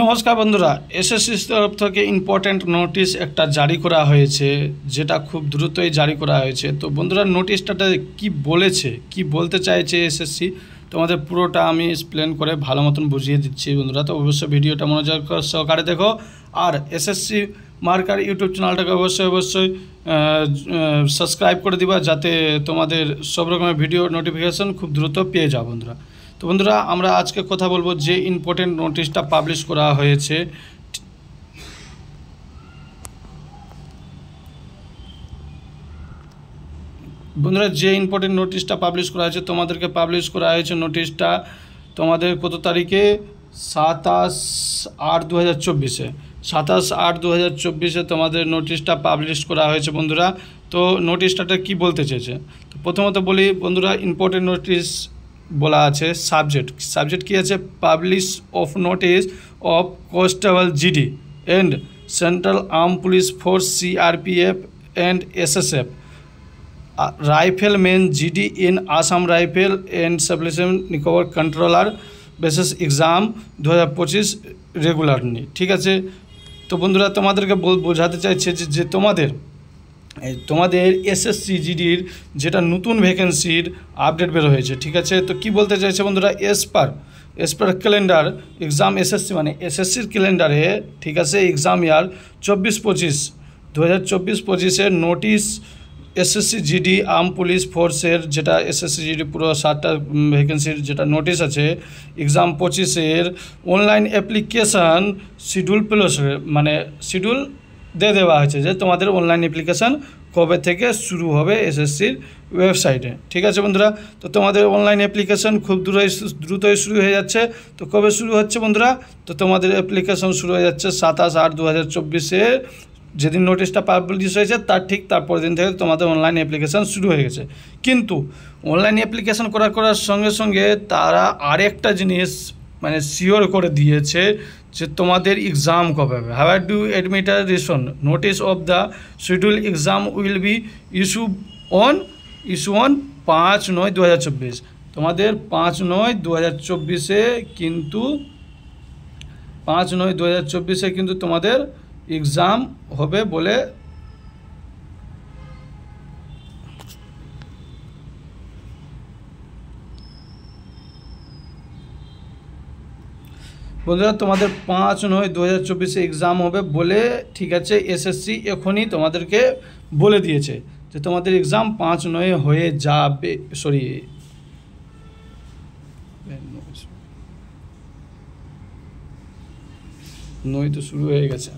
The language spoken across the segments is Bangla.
নমস্কার বন্ধুরা, এসএসসির তরফ থেকে ইম্পর্ট্যান্ট নোটিশ একটা জারি করা হয়েছে, যেটা খুব দ্রুতই জারি করা হয়েছে। তো বন্ধুরা, নোটিশটাতে কি বলেছে, কি বলতে চাইছে এসএসসি, তোমাদের পুরোটা আমি এক্সপ্লেন করে ভালো মতন বুঝিয়ে দিচ্ছি বন্ধুরা। তো অবশ্যই ভিডিওটা মনোযোগ সহকারে দেখো। আর এসএসসি মার্কার ইউটিউব চ্যানেলটাকে অবশ্যই সাবস্ক্রাইব করে দিবা, যাতে তোমাদের সব রকমের ভিডিও নোটিফিকেশন খুব দ্রুত পেয়ে যাও বন্ধুরা। তো বন্ধুরা, আমরা আজকে কথা বলবো যে ইম্পর্টেন্ট নোটিশটা পাবলিশ করা হয়েছে। বন্ধুরা, যে ইম্পর্টেন্ট নোটিশটা পাবলিশ করা হয়েছে, তোমাদেরকে পাবলিশ করা হয়েছে নোটিশটা তোমাদের কত তারিখে? 27/8/2024 27/8/2024 তোমাদের নোটিশটা পাবলিশ করা হয়েছে বন্ধুরা। তো নোটিশটাতে কি বলতে চেয়েছে, তো প্রথমত বলি বন্ধুরা, ইম্পর্টেন্ট নোটিশ বলা আছে। সাবজেক্ট কি আছে? Publish of notice of constable GD and central arm police force CRPF and SSF rifleman GD in Assam rifle and সাবলিশন Nicobar controller basis exam 2025 regularly. ঠিক আছে। তো বন্ধুরা, তোমাদেরকে বোঝাতে চাইছে যে তোমাদের এসএসসি জিডির যেটা নতুন ভ্যাকেন্সির আপডেট বের হয়েছে। ঠিক আছে। তো কি বলতে চাইছে বন্ধুরা, এস পার ক্যালেন্ডার এক্সাম এসএসসি মানে এসএসসির ক্যালেন্ডারে, ঠিক আছে, এক্সাম ইয়ার 24-25 2024-25 notice SSC GD arm police ফোর্সের, যেটা এসএসসি জিডি পুরো 7টা ভ্যাকেন্সির যেটা নোটিশ আছে, এক্সাম 25-এর অনলাইন অ্যাপ্লিকেশান শিডিউল প্লাস মানে শিডিউল দিয়ে দেওয়া হয়েছে যে তোমাদের অনলাইন অ্যাপ্লিকেশান কবে থেকে শুরু হবে এসএসসির ওয়েবসাইটে। ঠিক আছে বন্ধুরা। তো তোমাদের অনলাইন অ্যাপ্লিকেশান খুব দ্রুতই শুরু হয়ে যাচ্ছে। তো কবে শুরু হচ্ছে বন্ধুরা? তো তোমাদের অ্যাপ্লিকেশান শুরু হয়ে যাচ্ছে 27/8/2024 যেদিন নোটিশটা পাবলিশ হয়েছে তারপর দিন থেকে তোমাদের অনলাইন অ্যাপ্লিকেশান শুরু হয়ে গেছে। কিন্তু অনলাইন অ্যাপ্লিকেশান করার সঙ্গে সঙ্গে তারা আরেকটা জিনিস মানে শিওর করে দিয়েছে যে তোমাদের এক্সাম কবে হবে। How do administration notice of the schedule exam will be issue on 5/9/2024। তোমাদের 5/9/2024 কিন্তু 5/9/2024 কিন্তু তোমাদের এক্সাম হবে বলে বন্ধুরা, তোমাদের 5/9/2024 এক্সাম হবে বলে, ঠিক আছে, এসএসসি এখনই তোমাদেরকে বলে দিয়েছে যে তোমাদের এক্সাম 5/9 হয়ে যাবে। সরি, 9 তো শুরু হয়ে গেছে।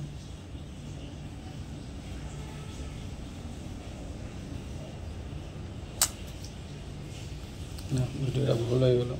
না, ভিডিওটা ভুল হয়ে গেল।